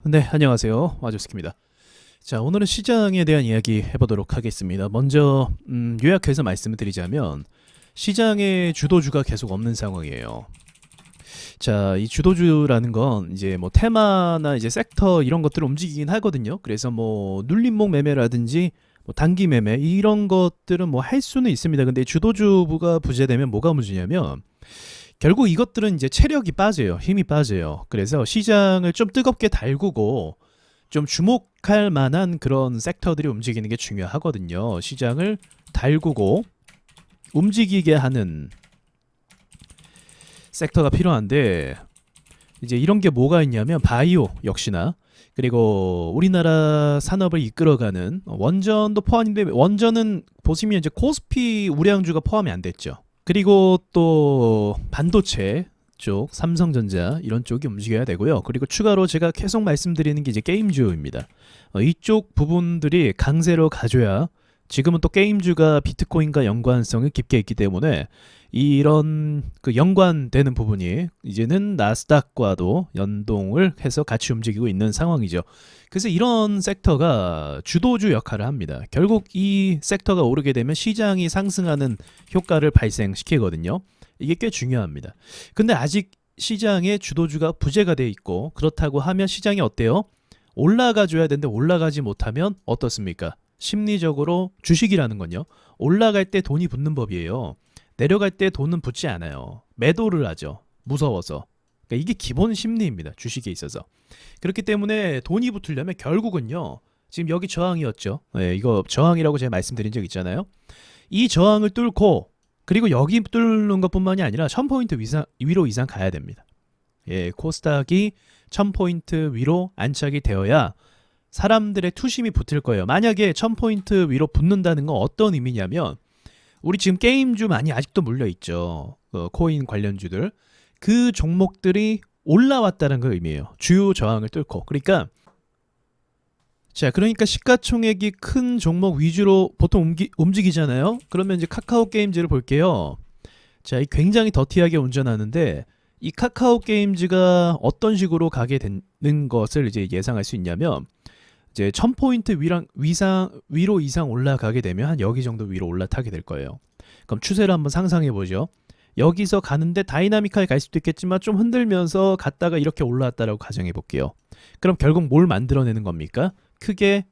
네, 안녕하세요. 와주스키입니다. 자, 오늘은 시장에 대한 이야기 해보도록 하겠습니다. 먼저 요약해서 말씀을 드리자면 시장의 주도주가 계속 없는 상황이에요. 자, 이 주도주라는 건 이제 뭐 테마나 이제 섹터 이런 것들을 움직이긴 하거든요. 그래서 뭐 눌림목 매매라든지 뭐 단기 매매 이런 것들은 뭐 할 수는 있습니다. 근데 주도주가 부재되면 뭐가 문제냐면 결국 이것들은 이제 체력이 빠져요. 힘이 빠져요. 그래서 시장을 좀 뜨겁게 달구고 좀 주목할 만한 그런 섹터들이 움직이는 게 중요하거든요. 시장을 달구고 움직이게 하는 섹터가 필요한데 이제 이런 게 뭐가 있냐면 바이오 역시나 그리고 우리나라 산업을 이끌어가는 원전도 포함인데 원전은 보시면 이제 코스피 우량주가 포함이 안 됐죠. 그리고 또 반도체 쪽 삼성전자 이런 쪽이 움직여야 되고요. 그리고 추가로 제가 계속 말씀드리는 게 이제 게임주입니다. 이쪽 부분들이 강세로 가줘야 지금은 또 게임주가 비트코인과 연관성이 깊게 있기 때문에 이런 그 연관되는 부분이 이제는 나스닥과도 연동을 해서 같이 움직이고 있는 상황이죠. 그래서 이런 섹터가 주도주 역할을 합니다. 결국 이 섹터가 오르게 되면 시장이 상승하는 효과를 발생시키거든요. 이게 꽤 중요합니다. 근데 아직 시장의 주도주가 부재가 돼 있고 그렇다고 하면 시장이 어때요? 올라가 줘야 되는데 올라가지 못하면 어떻습니까? 심리적으로 주식이라는 건요. 올라갈 때 돈이 붙는 법이에요. 내려갈 때 돈은 붙지 않아요. 매도를 하죠. 무서워서. 그러니까 이게 기본 심리입니다. 주식에 있어서. 그렇기 때문에 돈이 붙으려면 결국은요. 지금 여기 저항이었죠. 네, 이거 저항이라고 제가 말씀드린 적 있잖아요. 이 저항을 뚫고 그리고 여기 뚫는 것뿐만이 아니라 1000포인트 위로 이상 가야 됩니다. 예, 코스닥이 1000포인트 위로 안착이 되어야 사람들의 투심이 붙을 거예요. 만약에 1000포인트 위로 붙는다는 건 어떤 의미냐면 우리 지금 게임주 많이 아직도 물려있죠. 코인 관련주들. 그 종목들이 올라왔다는 그 의미예요. 주요 저항을 뚫고. 그러니까 시가총액이 큰 종목 위주로 보통 움직이잖아요. 그러면 이제 카카오 게임즈를 볼게요. 자, 굉장히 더티하게 운전하는데 이 카카오 게임즈가 어떤 식으로 가게 되는 것을 이제 예상할 수 있냐면 이제 1000포인트 위로 이상 올라가게 되면 한 여기 정도 위로 올라타게 될 거예요. 그럼 추세를 한번 상상해 보죠. 여기서 가는데 다이나믹하게 갈 수도 있겠지만 좀 흔들면서 갔다가 이렇게 올라왔다라고 가정해 볼게요. 그럼 결국 뭘 만들어내는 겁니까? 크게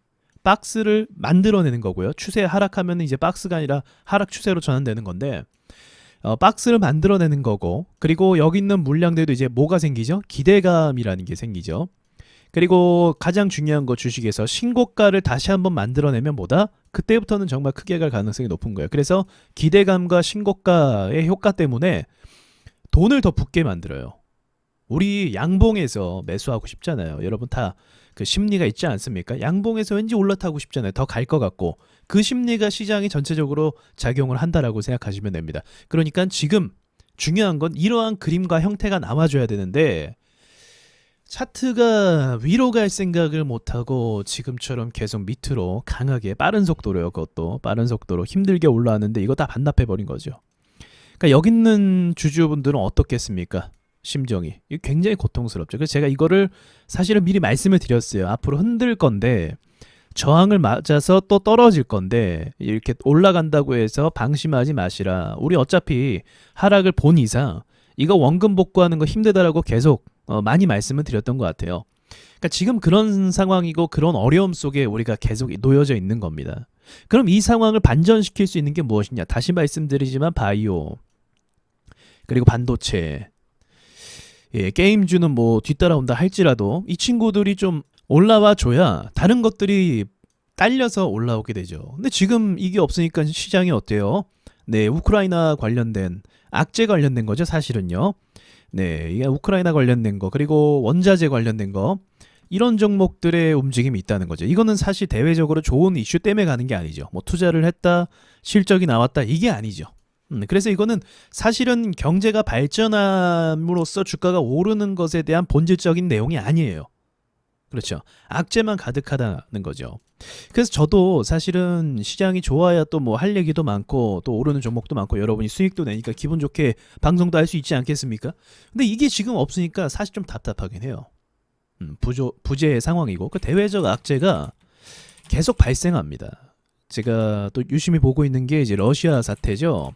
박스를 만들어내는 거고요. 추세 하락하면 이제 박스가 아니라 하락 추세로 전환되는 건데 박스를 만들어내는 거고 그리고 여기 있는 물량들도 이제 뭐가 생기죠? 기대감이라는 게 생기죠. 그리고 가장 중요한 거 주식에서 신고가를 다시 한번 만들어내면 뭐다? 그때부터는 정말 크게 갈 가능성이 높은 거예요. 그래서 기대감과 신고가의 효과 때문에 돈을 더 붓게 만들어요. 우리 양봉에서 매수하고 싶잖아요. 여러분 다 그 심리가 있지 않습니까? 양봉에서 왠지 올라타고 싶잖아요. 더 갈 것 같고 그 심리가 시장이 전체적으로 작용을 한다라고 생각하시면 됩니다. 그러니까 지금 중요한 건 이러한 그림과 형태가 나와줘야 되는데 차트가 위로 갈 생각을 못하고 지금처럼 계속 밑으로 강하게 빠른 속도로요. 그것도 빠른 속도로 힘들게 올라왔는데 이거 다 반납해버린 거죠. 그러니까 여기 있는 주주분들은 어떻겠습니까? 심정이 이게 굉장히 고통스럽죠. 그래서 제가 이거를 사실은 미리 말씀을 드렸어요. 앞으로 흔들 건데 저항을 맞아서 또 떨어질 건데 이렇게 올라간다고 해서 방심하지 마시라. 우리 어차피 하락을 본 이상 이거 원금 복구하는 거 힘들다라고 계속 많이 말씀을 드렸던 것 같아요. 그러니까 지금 그런 상황이고 그런 어려움 속에 우리가 계속 놓여져 있는 겁니다. 그럼 이 상황을 반전시킬 수 있는 게 무엇이냐? 다시 말씀드리지만 바이오 그리고 반도체 게임주는 뭐 뒤따라온다 할지라도 이 친구들이 좀 올라와 줘야 다른 것들이 딸려서 올라오게 되죠. 근데 지금 이게 없으니까 시장이 어때요? 네, 우크라이나 관련된 악재 관련된 거죠, 사실은요. 네, 이게 우크라이나 관련된 거 그리고 원자재 관련된 거 이런 종목들의 움직임이 있다는 거죠. 이거는 사실 대외적으로 좋은 이슈 때문에 가는 게 아니죠. 뭐 투자를 했다, 실적이 나왔다 이게 아니죠. 그래서 이거는 사실은 경제가 발전함으로써 주가가 오르는 것에 대한 본질적인 내용이 아니에요. 그렇죠. 악재만 가득하다는 거죠. 그래서 저도 사실은 시장이 좋아야 또 뭐 할 얘기도 많고 또 오르는 종목도 많고 여러분이 수익도 내니까 기분 좋게 방송도 할 수 있지 않겠습니까? 근데 이게 지금 없으니까 사실 좀 답답하긴 해요. 부재의 상황이고 그 대외적 악재가 계속 발생합니다. 제가 또 유심히 보고 있는 게 이제 러시아 사태죠.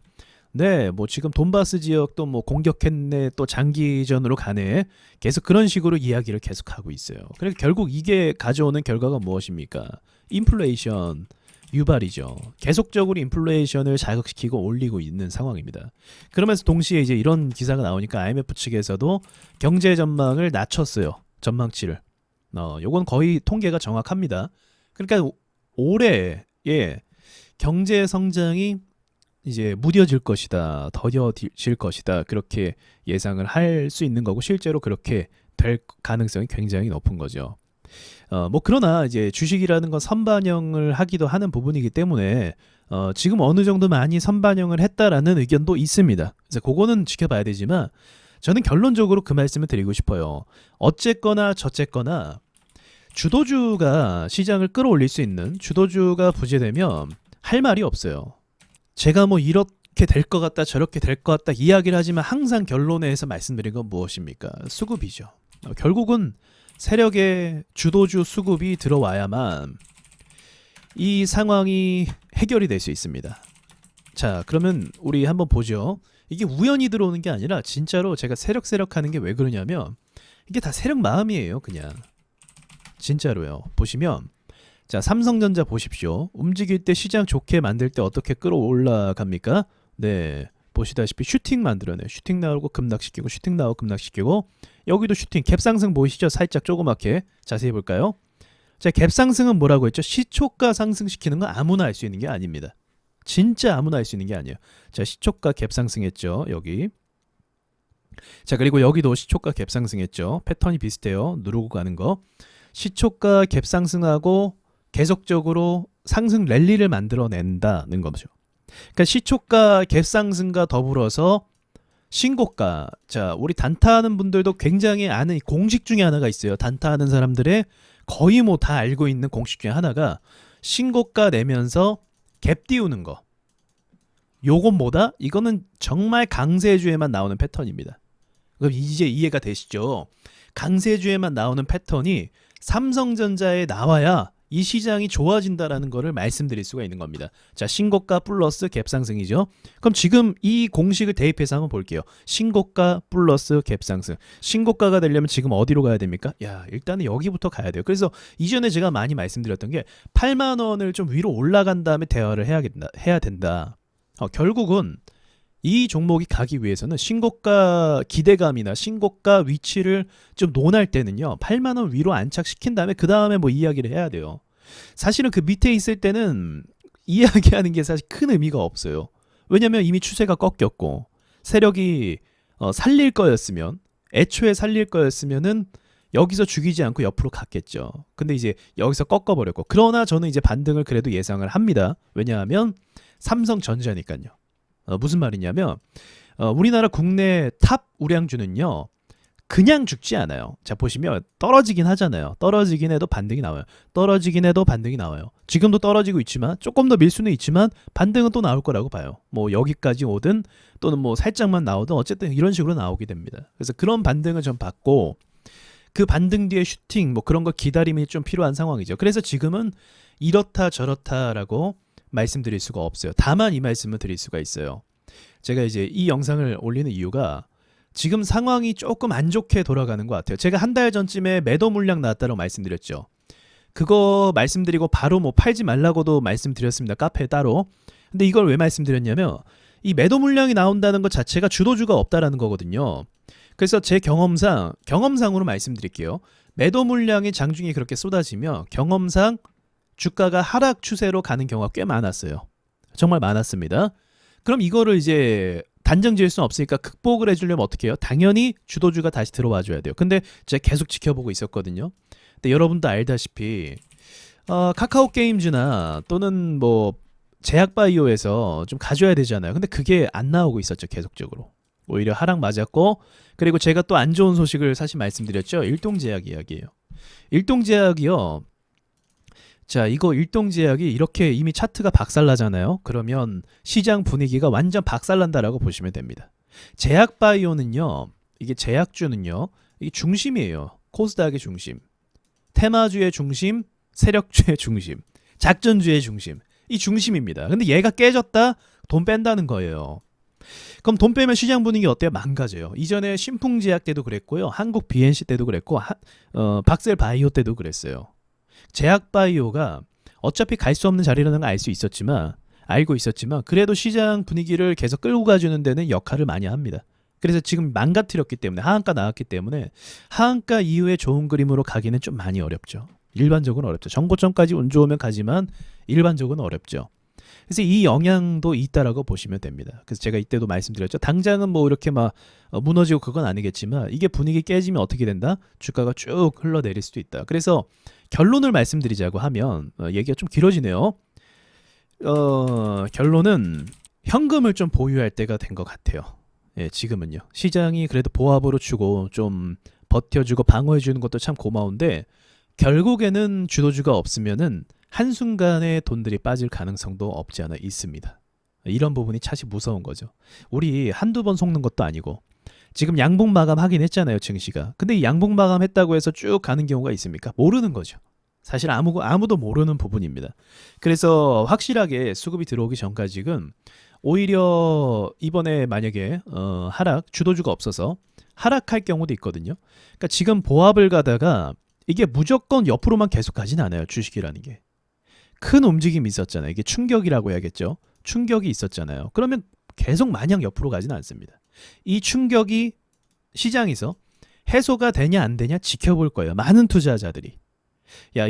네, 뭐 지금 돈바스 지역도 뭐 공격했네, 또 장기전으로 가네, 계속 그런 식으로 이야기를 계속 하고 있어요. 그래서 결국 이게 가져오는 결과가 무엇입니까? 인플레이션 유발이죠. 계속적으로 인플레이션을 자극시키고 올리고 있는 상황입니다. 그러면서 동시에 이제 이런 기사가 나오니까 IMF 측에서도 경제 전망을 낮췄어요. 전망치를. 요건 거의 통계가 정확합니다. 그러니까 올해의 경제 성장이 이제 무뎌질 것이다, 더뎌질 것이다, 그렇게 예상을 할 수 있는 거고 실제로 그렇게 될 가능성이 굉장히 높은 거죠. 뭐 그러나 이제 주식이라는 건 선반영을 하기도 하는 부분이기 때문에 지금 어느 정도 많이 선반영을 했다라는 의견도 있습니다. 그래서 그거는 지켜봐야 되지만 저는 결론적으로 그 말씀을 드리고 싶어요. 어쨌거나 저쨌거나 주도주가 시장을 끌어올릴 수 있는 주도주가 부재되면 할 말이 없어요. 제가 뭐 이렇게 될 것 같다 저렇게 될 것 같다 이야기를 하지만 항상 결론에서 말씀드린 건 무엇입니까? 수급이죠. 결국은 세력의 주도주 수급이 들어와야만 이 상황이 해결이 될 수 있습니다. 자, 그러면 우리 한번 보죠. 이게 우연히 들어오는 게 아니라 진짜로 제가 세력 하는 게 왜 그러냐면 이게 다 세력 마음이에요. 그냥 진짜로요. 보시면 자, 삼성전자 보십시오. 움직일 때 시장 좋게 만들 때 어떻게 끌어올라갑니까? 네, 보시다시피 슈팅 만들어내요. 슈팅 나오고 급락시키고 슈팅 나오고 급락시키고 여기도 슈팅 갭상승 보이시죠? 살짝 조그맣게 자세히 볼까요? 자, 갭상승은 뭐라고 했죠? 시초가 상승시키는 건 아무나 할 수 있는 게 아닙니다. 진짜 아무나 할 수 있는 게 아니에요. 자, 시초가 갭상승했죠. 여기. 자, 그리고 여기도 시초가 갭상승했죠. 패턴이 비슷해요. 누르고 가는 거. 시초가 갭상승하고 계속적으로 상승 랠리를 만들어낸다는 거죠. 그러니까 시초가 갭상승과 더불어서 신고가. 자, 우리 단타하는 분들도 굉장히 아는 공식 중에 하나가 있어요. 단타하는 사람들의 거의 뭐 다 알고 있는 공식 중에 하나가 신고가 내면서 갭 띄우는 거. 요건 뭐다? 이거는 정말 강세주에만 나오는 패턴입니다. 그럼 이제 이해가 되시죠? 강세주에만 나오는 패턴이 삼성전자에 나와야 이 시장이 좋아진다라는 거를 말씀드릴 수가 있는 겁니다. 자, 신고가 플러스 갭상승이죠. 그럼 지금 이 공식을 대입해서 한번 볼게요. 신고가 플러스 갭상승. 신고가가 되려면 지금 어디로 가야 됩니까? 야, 일단은 여기부터 가야 돼요. 그래서 이전에 제가 많이 말씀드렸던 게 8만 원을 좀 위로 올라간 다음에 대화를 해야 된다. 결국은 이 종목이 가기 위해서는 신고가 기대감이나 신고가 위치를 좀 논할 때는요 8만 원 위로 안착시킨 다음에 그 다음에 뭐 이야기를 해야 돼요. 사실은 그 밑에 있을 때는 이야기하는 게 사실 큰 의미가 없어요. 왜냐면 이미 추세가 꺾였고 세력이 살릴 거였으면 애초에 살릴 거였으면은 여기서 죽이지 않고 옆으로 갔겠죠. 근데 이제 여기서 꺾어버렸고 그러나 저는 이제 반등을 그래도 예상을 합니다. 왜냐하면 삼성전자니까요. 무슨 말이냐면 우리나라 국내 탑 우량주는요 그냥 죽지 않아요. 자, 보시면 떨어지긴 하잖아요. 떨어지긴 해도 반등이 나와요. 떨어지긴 해도 반등이 나와요. 지금도 떨어지고 있지만 조금 더 밀 수는 있지만 반등은 또 나올 거라고 봐요. 뭐 여기까지 오든 또는 뭐 살짝만 나오든 어쨌든 이런 식으로 나오게 됩니다. 그래서 그런 반등을 좀 받고 그 반등 뒤에 슈팅 뭐 그런 거 기다림이 좀 필요한 상황이죠. 그래서 지금은 이렇다 저렇다라고 말씀드릴 수가 없어요. 다만 이 말씀을 드릴 수가 있어요. 제가 이제 이 영상을 올리는 이유가 지금 상황이 조금 안 좋게 돌아가는 것 같아요. 제가 한 달 전쯤에 매도 물량 나왔다고 말씀드렸죠. 그거 말씀드리고 바로 뭐 팔지 말라고도 말씀드렸습니다. 카페에 따로. 근데 이걸 왜 말씀드렸냐면 이 매도 물량이 나온다는 것 자체가 주도주가 없다라는 거거든요. 그래서 제 경험상으로 말씀드릴게요. 매도 물량이 장중에 그렇게 쏟아지면 경험상 주가가 하락 추세로 가는 경우가 꽤 많았어요. 정말 많았습니다. 그럼 이거를 이제 단정 지을 수는 없으니까 극복을 해주려면 어떻게 해요? 당연히 주도주가 다시 들어와 줘야 돼요. 근데 제가 계속 지켜보고 있었거든요. 근데 여러분도 알다시피 카카오 게임즈나 또는 뭐 제약바이오에서 좀 가져야 되잖아요. 근데 그게 안 나오고 있었죠. 계속적으로. 오히려 하락 맞았고 그리고 제가 또 안 좋은 소식을 사실 말씀드렸죠. 일동제약 이야기예요. 일동제약이요. 자, 이거 일동제약이 이렇게 이미 차트가 박살나잖아요. 그러면 시장 분위기가 완전 박살난다라고 보시면 됩니다. 제약바이오는요. 이게 제약주는요. 이게 중심이에요. 코스닥의 중심, 테마주의 중심, 세력주의 중심, 작전주의 중심. 이 중심입니다. 근데 얘가 깨졌다? 돈 뺀다는 거예요. 그럼 돈 빼면 시장 분위기 어때요? 망가져요. 이전에 신풍제약 때도 그랬고요. 한국 BNC 때도 그랬고 박셀바이오 때도 그랬어요. 제약바이오가 어차피 갈 수 없는 자리라는 걸 알고 있었지만 그래도 시장 분위기를 계속 끌고 가주는 데는 역할을 많이 합니다. 그래서 지금 망가뜨렸기 때문에 하한가 나왔기 때문에 하한가 이후에 좋은 그림으로 가기는 좀 많이 어렵죠. 일반적으로 어렵죠. 정고점까지 운 좋으면 가지만 일반적으로는 어렵죠. 그래서 이 영향도 있다라고 보시면 됩니다. 그래서 제가 이때도 말씀드렸죠. 당장은 뭐 이렇게 막 무너지고 그건 아니겠지만 이게 분위기 깨지면 어떻게 된다? 주가가 쭉 흘러내릴 수도 있다. 그래서 결론을 말씀드리자고 하면 얘기가 좀 길어지네요. 결론은 현금을 좀 보유할 때가 된 것 같아요. 예, 지금은요. 시장이 그래도 보합으로 주고 좀 버텨주고 방어해주는 것도 참 고마운데 결국에는 주도주가 없으면은 한순간에 돈들이 빠질 가능성도 없지 않아 있습니다. 이런 부분이 차시 무서운 거죠. 우리 한두 번 속는 것도 아니고 지금 양봉 마감하긴 했잖아요. 증시가. 근데 이 양봉 마감했다고 해서 쭉 가는 경우가 있습니까? 모르는 거죠. 사실 아무도 모르는 부분입니다. 그래서 확실하게 수급이 들어오기 전까지는 오히려 이번에 만약에 주도주가 없어서 하락할 경우도 있거든요. 그러니까 지금 보합을 가다가 이게 무조건 옆으로만 계속 가진 않아요. 주식이라는 게. 큰 움직임이 있었잖아요. 이게 충격이라고 해야겠죠. 충격이 있었잖아요. 그러면 계속 마냥 옆으로 가진 않습니다. 이 충격이 시장에서 해소가 되냐 안 되냐 지켜볼 거예요. 많은 투자자들이.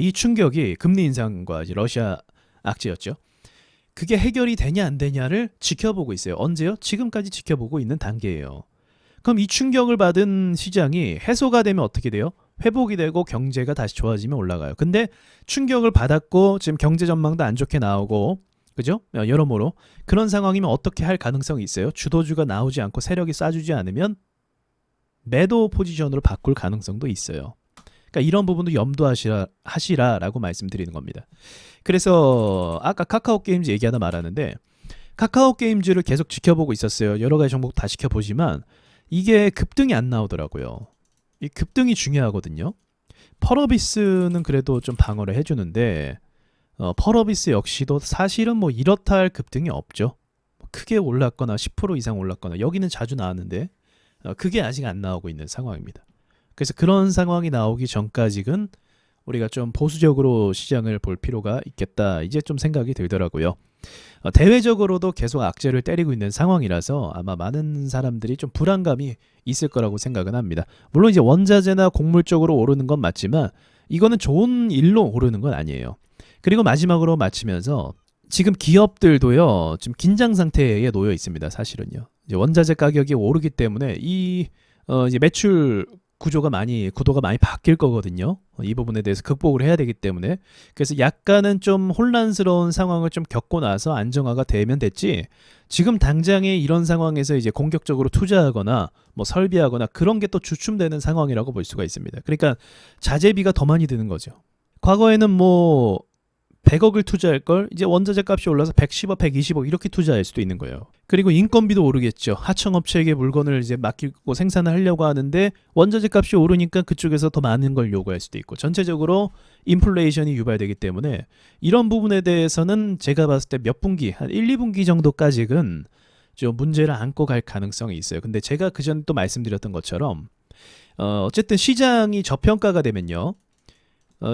이 충격이 금리 인상과 이제 러시아 악재였죠. 그게 해결이 되냐 안 되냐를 지켜보고 있어요. 언제요? 지금까지 지켜보고 있는 단계예요. 그럼 이 충격을 받은 시장이 해소가 되면 어떻게 돼요? 회복이 되고 경제가 다시 좋아지면 올라가요. 근데 충격을 받았고 지금 경제 전망도 안 좋게 나오고 그죠? 여러모로 그런 상황이면 어떻게 할 가능성이 있어요? 주도주가 나오지 않고 세력이 쏴주지 않으면 매도 포지션으로 바꿀 가능성도 있어요. 그러니까 이런 부분도 염두하시라라고 말씀드리는 겁니다. 그래서 아까 카카오게임즈 얘기하다 말았는데 카카오게임즈를 계속 지켜보고 있었어요. 여러 가지 종목 다 지켜보지만 이게 급등이 안 나오더라고요. 이 급등이 중요하거든요. 펄어비스는 그래도 좀 방어를 해주는데 펄어비스 역시도 사실은 뭐 이렇다 할 급등이 없죠. 크게 올랐거나 10% 이상 올랐거나 여기는 자주 나왔는데 그게 아직 안 나오고 있는 상황입니다. 그래서 그런 상황이 나오기 전까지는 우리가 좀 보수적으로 시장을 볼 필요가 있겠다. 이제 좀 생각이 들더라고요. 대외적으로도 계속 악재를 때리고 있는 상황이라서 아마 많은 사람들이 좀 불안감이 있을 거라고 생각은 합니다. 물론 이제 원자재나 곡물 쪽으로 오르는 건 맞지만 이거는 좋은 일로 오르는 건 아니에요. 그리고 마지막으로 마치면서 지금 기업들도요 지금 긴장 상태에 놓여 있습니다. 사실은요. 이제 원자재 가격이 오르기 때문에 이제 매출 구도가 많이 바뀔 거거든요. 이 부분에 대해서 극복을 해야 되기 때문에 그래서 약간은 좀 혼란스러운 상황을 좀 겪고 나서 안정화가 되면 됐지 지금 당장에 이런 상황에서 이제 공격적으로 투자하거나 뭐 설비하거나 그런 게 또 주춤되는 상황이라고 볼 수가 있습니다. 그러니까 자재비가 더 많이 드는 거죠. 과거에는 뭐 100억을 투자할 걸 이제 원자재 값이 올라서 110억, 120억 이렇게 투자할 수도 있는 거예요. 그리고 인건비도 오르겠죠. 하청업체에게 물건을 이제 맡기고 생산을 하려고 하는데 원자재 값이 오르니까 그쪽에서 더 많은 걸 요구할 수도 있고 전체적으로 인플레이션이 유발되기 때문에 이런 부분에 대해서는 제가 봤을 때 몇 분기, 한 1, 2분기 정도까지는 좀 문제를 안고 갈 가능성이 있어요. 근데 제가 그전에 또 말씀드렸던 것처럼 어쨌든 시장이 저평가가 되면요.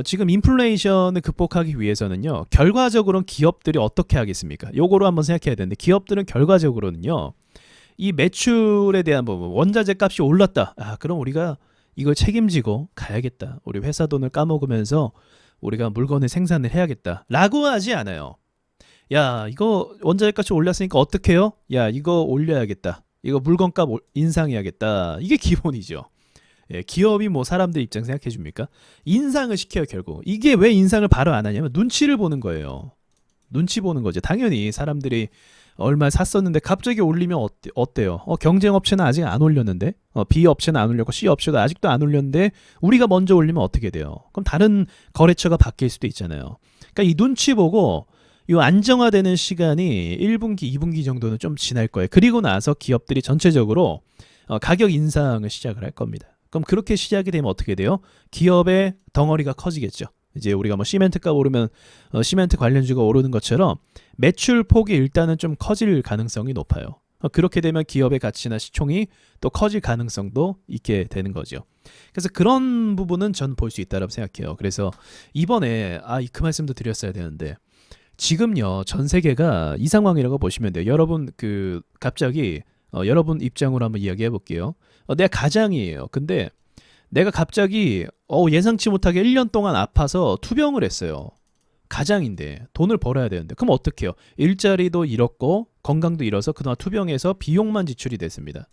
지금 인플레이션을 극복하기 위해서는요. 결과적으로는 기업들이 어떻게 하겠습니까? 요거로 한번 생각해야 되는데 기업들은 결과적으로는요. 이 매출에 대한 부분 원자재 값이 올랐다. 그럼 우리가 이걸 책임지고 가야겠다. 우리 회사 돈을 까먹으면서 우리가 물건을 생산을 해야겠다. 라고 하지 않아요. 야 이거 원자재 값이 올랐으니까 어떻게 해요? 야 이거 올려야겠다. 이거 물건값 인상해야겠다. 이게 기본이죠. 예, 기업이 뭐 사람들 입장 생각해 줍니까? 인상을 시켜요 결국. 이게 왜 인상을 바로 안 하냐면 눈치를 보는 거예요. 눈치 보는 거죠. 당연히 사람들이 얼마 샀었는데 갑자기 올리면 어때요? 경쟁 업체는 아직 안 올렸는데 B 업체는 안 올렸고 C 업체도 아직도 안 올렸는데 우리가 먼저 올리면 어떻게 돼요? 그럼 다른 거래처가 바뀔 수도 있잖아요. 그러니까 이 눈치 보고 이 안정화되는 시간이 1분기, 2분기 정도는 좀 지날 거예요. 그리고 나서 기업들이 전체적으로 가격 인상을 시작을 할 겁니다. 그럼 그렇게 시작이 되면 어떻게 돼요? 기업의 덩어리가 커지겠죠. 이제 우리가 뭐 시멘트가 오르면 시멘트 관련주가 오르는 것처럼 매출 폭이 일단은 좀 커질 가능성이 높아요. 그렇게 되면 기업의 가치나 시총이 또 커질 가능성도 있게 되는 거죠. 그래서 그런 부분은 전 볼 수 있다고 생각해요. 그래서 이번에 그 말씀도 드렸어야 되는데 지금요 전 세계가 이 상황이라고 보시면 돼요. 여러분 갑자기 여러분 입장으로 한번 이야기해 볼게요. 내가 가장이에요. 근데 내가 갑자기 예상치 못하게 1년 동안 아파서 투병을 했어요. 가장인데 돈을 벌어야 되는데 그럼 어떡해요? 일자리도 잃었고 건강도 잃어서 그동안 투병해서 비용만 지출이 됐습니다.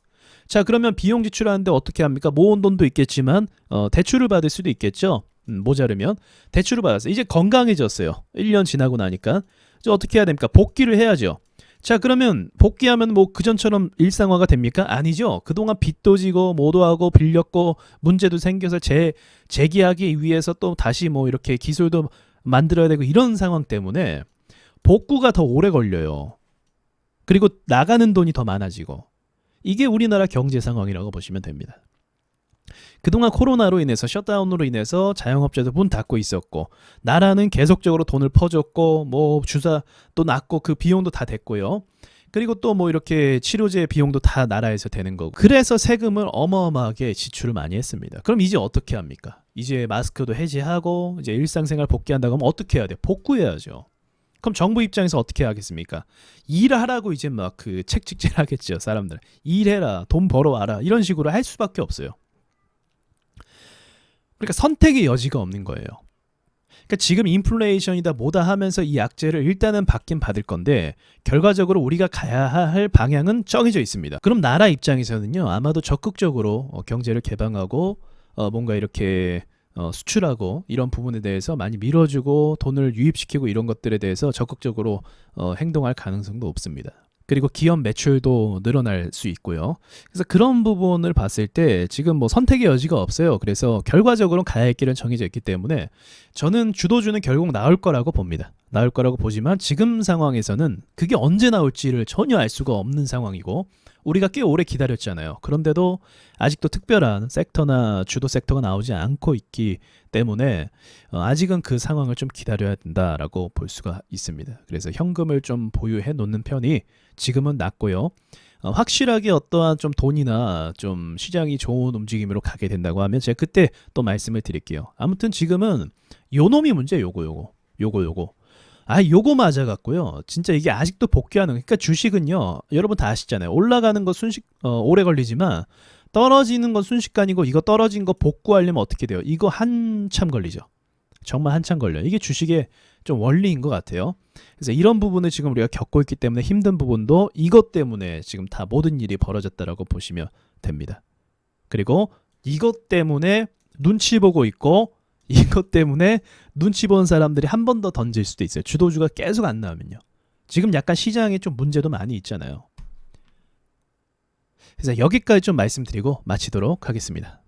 자, 그러면 비용 지출하는데 어떻게 합니까? 모은 돈도 있겠지만 대출을 받을 수도 있겠죠. 모자르면 대출을 받았어요. 이제 건강해졌어요. 1년 지나고 나니까 이제 어떻게 해야 됩니까? 복귀를 해야죠. 자, 그러면 복귀하면 뭐 그전처럼 일상화가 됩니까? 아니죠. 그동안 빚도 지고 뭐도 하고 빌렸고 문제도 생겨서 재기하기 위해서 또 다시 뭐 이렇게 기술도 만들어야 되고 이런 상황 때문에 복구가 더 오래 걸려요. 그리고 나가는 돈이 더 많아지고 이게 우리나라 경제 상황이라고 보시면 됩니다. 그동안 코로나로 인해서 셧다운으로 인해서 자영업자들 문 닫고 있었고 나라는 계속적으로 돈을 퍼줬고 뭐 주사 또 놨고 그 비용도 다 됐고요. 그리고 또 뭐 이렇게 치료제 비용도 다 나라에서 되는 거고 그래서 세금을 어마어마하게 지출을 많이 했습니다. 그럼 이제 어떻게 합니까? 이제 마스크도 해제하고 이제 일상생활 복귀한다고 하면 어떻게 해야 돼요? 복구해야죠. 그럼 정부 입장에서 어떻게 하겠습니까? 일하라고 이제 막 책찍질 하겠죠. 사람들 일해라 돈 벌어와라 이런 식으로 할 수밖에 없어요. 그러니까 선택의 여지가 없는 거예요. 그러니까 지금 인플레이션이다 뭐다 하면서 이 약제를 일단은 받긴 받을 건데 결과적으로 우리가 가야 할 방향은 정해져 있습니다. 그럼 나라 입장에서는요 아마도 적극적으로 경제를 개방하고 뭔가 이렇게 수출하고 이런 부분에 대해서 많이 밀어주고 돈을 유입시키고 이런 것들에 대해서 적극적으로 행동할 가능성도 높습니다. 그리고 기업 매출도 늘어날 수 있고요. 그래서 그런 부분을 봤을 때 지금 뭐 선택의 여지가 없어요. 그래서 결과적으로 가야 할 길은 정해져 있기 때문에 저는 주도주는 결국 나올 거라고 봅니다. 나올 거라고 보지만 지금 상황에서는 그게 언제 나올지를 전혀 알 수가 없는 상황이고 우리가 꽤 오래 기다렸잖아요. 그런데도 아직도 특별한 섹터나 주도 섹터가 나오지 않고 있기 때문에 아직은 그 상황을 좀 기다려야 된다라고 볼 수가 있습니다. 그래서 현금을 좀 보유해 놓는 편이 지금은 낫고요. 확실하게 어떠한 좀 돈이나 좀 시장이 좋은 움직임으로 가게 된다고 하면 제가 그때 또 말씀을 드릴게요. 아무튼 지금은 요 놈이 문제 요거. 요거 맞아갖고요. 진짜 이게 아직도 복귀하는 그러니까 주식은요. 여러분 다 아시잖아요. 올라가는 거 오래 걸리지만 떨어지는 건 순식간이고 이거 떨어진 거 복구하려면 어떻게 돼요? 이거 한참 걸리죠. 정말 한참 걸려요. 이게 주식의 좀 원리인 것 같아요. 그래서 이런 부분을 지금 우리가 겪고 있기 때문에 힘든 부분도 이것 때문에 지금 다 모든 일이 벌어졌다라고 보시면 됩니다. 그리고 이것 때문에 눈치 보고 있고 이것 때문에 눈치 보는 사람들이 한 번 더 던질 수도 있어요. 주도주가 계속 안 나오면요. 지금 약간 시장에 좀 문제도 많이 있잖아요. 그래서 여기까지 좀 말씀드리고 마치도록 하겠습니다.